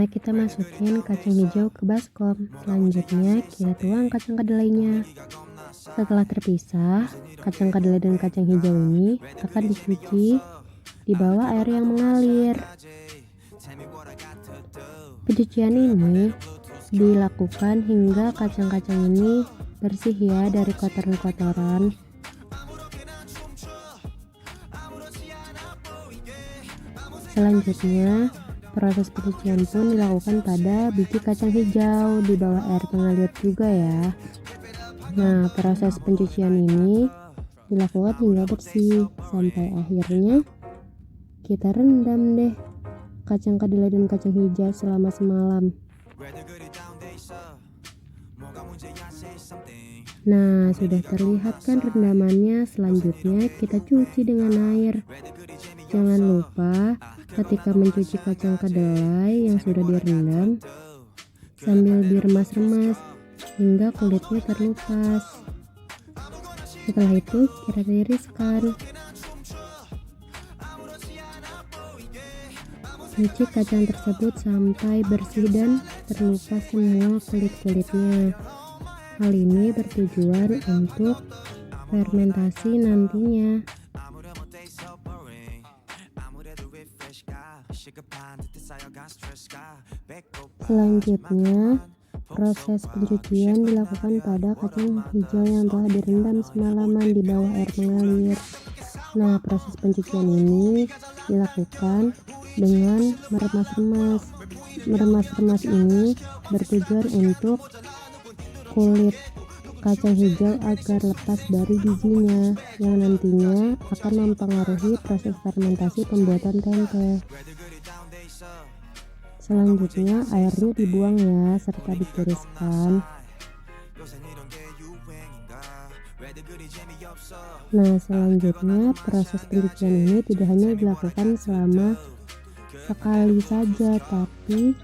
kita masukin kacang hijau ke baskom. Selanjutnya kita tuang kacang kedelainya. Setelah terpisah, kacang kedelai dan kacang hijau ini akan dicuci di bawah air yang mengalir. Pencucian ini dilakukan hingga kacang-kacang ini bersih ya dari kotoran-kotoran. Selanjutnya, proses pencucian pun dilakukan pada biji kacang hijau di bawah air mengalir juga ya. Nah, proses pencucian ini dilakukan hingga bersih sampai akhirnya kita rendam deh kacang kedelai dan kacang hijau selama semalam. Nah, sudah terlihat kan rendamannya. Selanjutnya kita cuci dengan air. Jangan lupa ketika mencuci kacang kedelai yang sudah direndam sambil diremas-remas hingga kulitnya terlupas. Setelah itu kita tiriskan. Cuci kacang tersebut sampai bersih dan terlupas semua kulit-kulitnya. Hal ini bertujuan untuk fermentasi nantinya. Selanjutnya, proses pencucian dilakukan pada kacang hijau yang telah direndam semalaman di bawah air mengalir. Nah, proses pencucian ini dilakukan dengan meremas-remas. Meremas-remas ini bertujuan untuk kulit kacang hijau agar lepas dari bijinya yang nantinya akan mempengaruhi proses fermentasi pembuatan tempe. Selanjutnya airnya dibuang ya serta ditiriskan. Nah, selanjutnya proses pencucian ini tidak hanya dilakukan selama sekali saja, tapi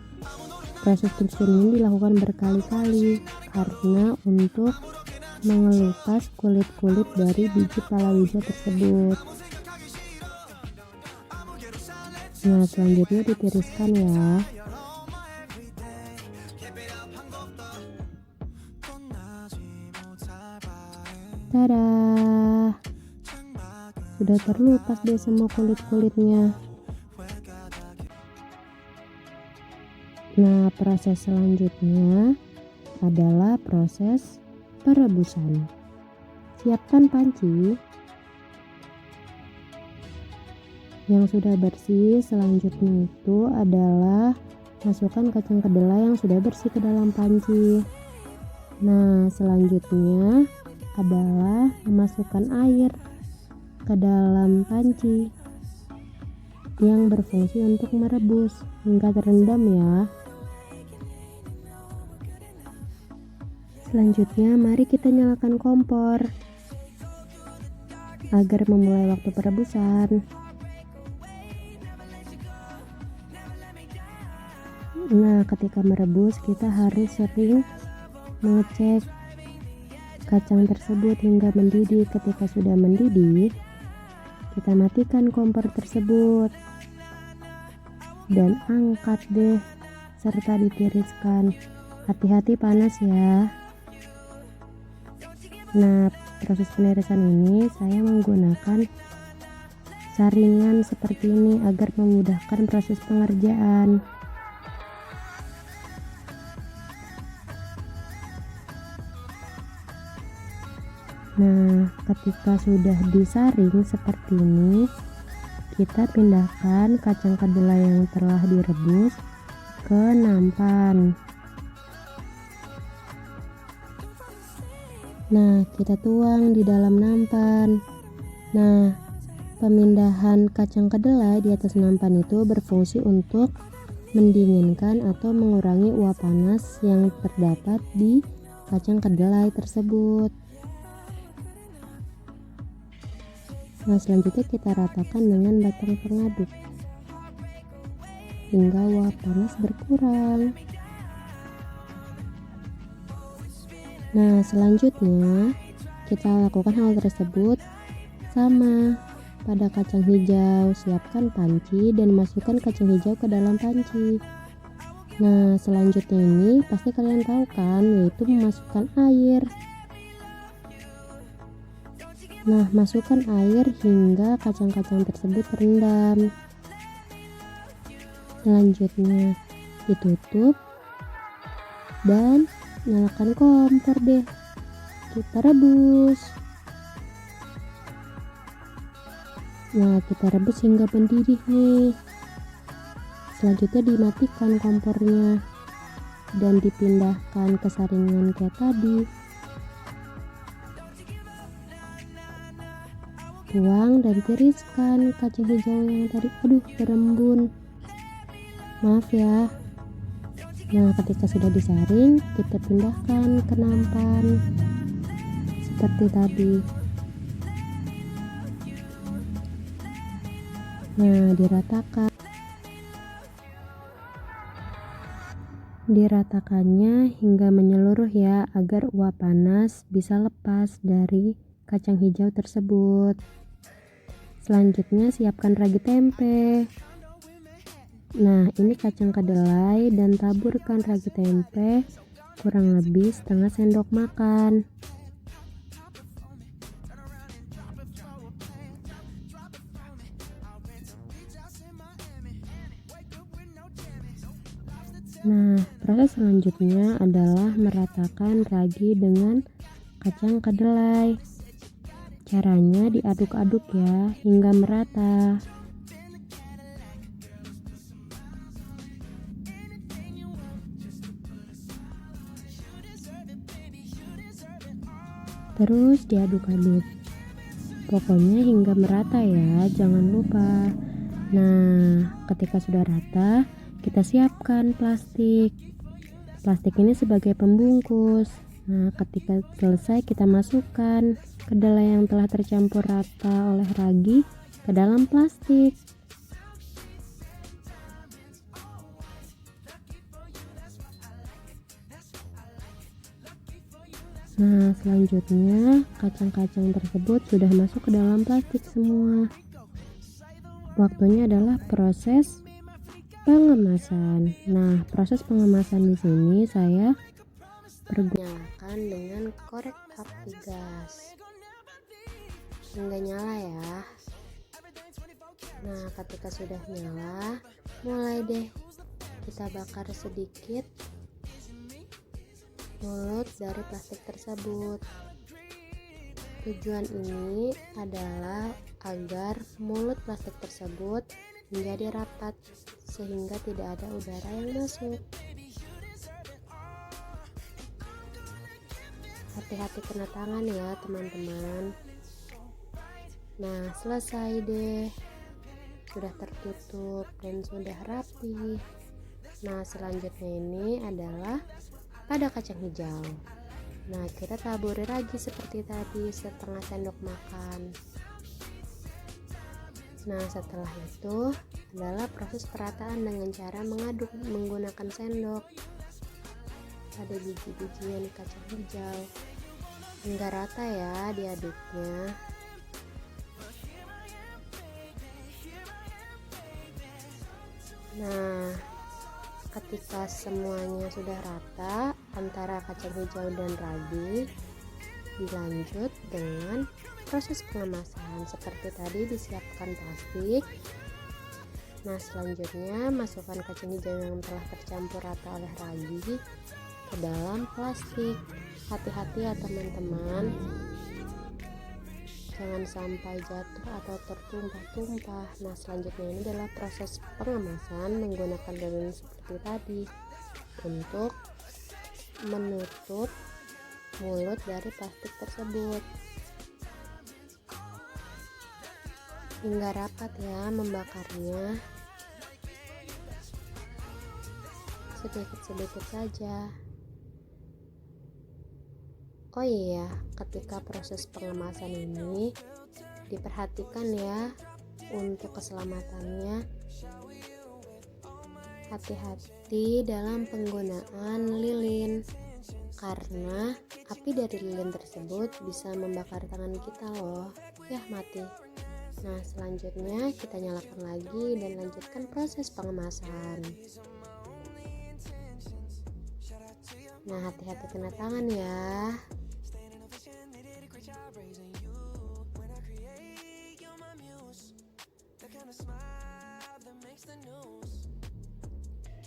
proses pencucian ini dilakukan berkali-kali karena untuk mengelupas kulit-kulit dari biji palawija tersebut. Nah, selanjutnya ditiriskan ya. Tada! Sudah terlupas deh semua kulit-kulitnya. Nah, proses selanjutnya adalah proses perebusan. Siapkan panci yang sudah bersih. Selanjutnya itu adalah masukkan kacang kedelai yang sudah bersih ke dalam panci. Nah, selanjutnya adalah memasukkan air ke dalam panci yang berfungsi untuk merebus hingga terendam ya. Selanjutnya mari kita nyalakan kompor agar memulai waktu perebusan. Nah, ketika merebus kita harus sering mengecek kacang tersebut hingga mendidih. Ketika sudah mendidih, kita matikan kompor tersebut dan angkat deh serta ditiriskan. Hati-hati panas ya. Nah, proses penirisan ini saya menggunakan saringan seperti ini agar memudahkan proses pengerjaan. Nah, ketika sudah disaring seperti ini, kita pindahkan kacang kedelai yang telah direbus ke nampan. Nah, kita tuang di dalam nampan. Nah, pemindahan kacang kedelai di atas nampan itu berfungsi untuk mendinginkan atau mengurangi uap panas yang terdapat di kacang kedelai tersebut. Nah, selanjutnya kita ratakan dengan batang pengaduk hingga uap panas berkurang. Nah, selanjutnya kita lakukan hal tersebut sama pada kacang hijau. Siapkan panci dan masukkan kacang hijau ke dalam panci. Nah, selanjutnya ini pasti kalian tahu kan, yaitu memasukkan air. Nah, masukkan air hingga kacang-kacang tersebut terendam. Selanjutnya ditutup dan nyalakan kompor deh. Kita rebus. Nah, kita rebus hingga mendidih nih. Selanjutnya dimatikan kompornya dan dipindahkan ke saringan kayak tadi. Tuang dan tiriskan kacang hijau yang tadi. Aduh, berembun. Maaf ya. Nah, ketika sudah disaring, kita pindahkan ke nampan seperti tadi. Nah, diratakannya hingga menyeluruh ya, agar uap panas bisa lepas dari kacang hijau tersebut. Selanjutnya siapkan ragi tempe. Nah, ini kacang kedelai dan taburkan ragi tempe kurang lebih setengah sendok makan. Nah, proses selanjutnya adalah meratakan ragi dengan kacang kedelai. Caranya diaduk-aduk ya hingga merata. Terus diaduk-aduk. Pokoknya hingga merata ya, jangan lupa. Nah, ketika sudah rata, kita siapkan plastik. Plastik ini sebagai pembungkus. Nah, ketika selesai kita masukkan kedelai yang telah tercampur rata oleh ragi ke dalam plastik. Nah, selanjutnya kacang-kacang tersebut sudah masuk ke dalam plastik semua. Waktunya adalah proses pengemasan. Nah, proses pengemasan di sini saya pergunakan dengan korek api gas hingga nyala ya. Nah, ketika sudah nyala, mulai deh kita bakar sedikit mulut dari plastik tersebut. Tujuan ini adalah agar mulut plastik tersebut menjadi rapat sehingga tidak ada udara yang masuk. Hati-hati kena tangan ya teman-teman. Nah, selesai deh, sudah tertutup dan sudah rapi. Nah, selanjutnya ini adalah pada kacang hijau. Nah, kita taburi lagi seperti tadi, setengah sendok makan. Nah, setelah itu adalah proses perataan dengan cara mengaduk menggunakan sendok pada biji-bijian kacang hijau hingga rata ya diaduknya. Nah, ketika semuanya sudah rata antara kacang hijau dan ragi, dilanjut dengan proses pengemasan. Seperti tadi disiapkan plastik. Nah, selanjutnya masukkan kacang hijau yang telah tercampur rata oleh ragi ke dalam plastik. Hati-hati ya teman-teman, jangan sampai jatuh atau tertumpah-tumpah. Nah, selanjutnya ini adalah proses pengemasan menggunakan daun seperti tadi untuk menutup mulut dari plastik tersebut hingga rapat ya, membakarnya sedikit-sedikit saja. Oh iya, ketika proses pengemasan ini diperhatikan ya untuk keselamatannya. Hati-hati dalam penggunaan lilin, karena api dari lilin tersebut bisa membakar tangan kita loh, ya mati. Nah, selanjutnya kita nyalakan lagi dan lanjutkan proses pengemasan. Nah, hati-hati kena tangan ya.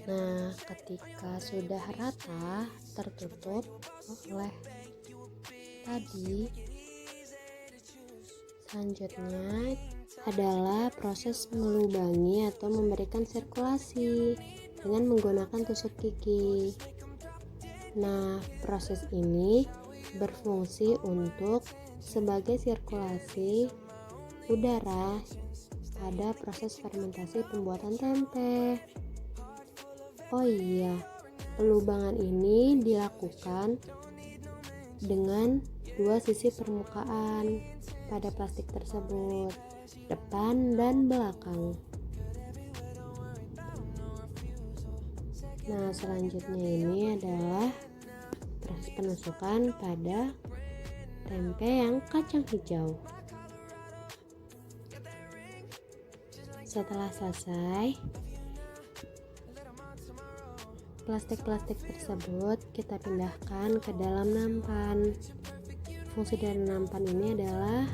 Nah, ketika sudah rata tertutup oleh tadi, selanjutnya adalah proses melubangi atau memberikan sirkulasi dengan menggunakan tusuk gigi. Nah, proses ini berfungsi untuk sebagai sirkulasi udara pada proses fermentasi pembuatan tempe. Oh iya, pelubangan ini dilakukan dengan dua sisi permukaan pada plastik tersebut, depan dan belakang. Nah, selanjutnya ini adalah proses penusukan pada tempe yang kacang hijau. Setelah selesai, plastik-plastik tersebut kita pindahkan ke dalam nampan. Fungsi dari nampan ini adalah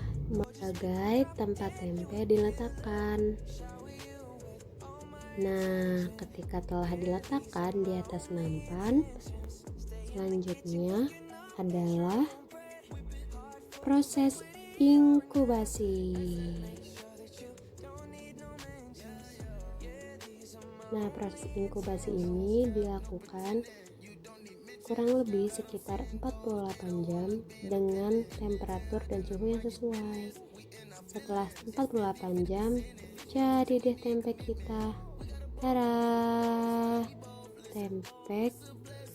sebagai tempat tempe diletakkan. Nah, ketika telah diletakkan di atas nampan, selanjutnya adalah proses inkubasi. Nah, proses inkubasi ini dilakukan kurang lebih sekitar 48 jam dengan temperatur dan suhu yang sesuai. Setelah 48 jam, jadi deh tempe kita. Tada! Tempe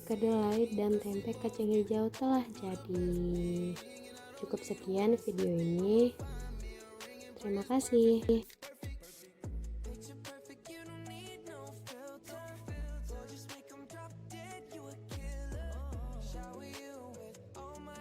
kedelai dan tempe kacang hijau telah jadi. Cukup sekian video ini. Terima kasih.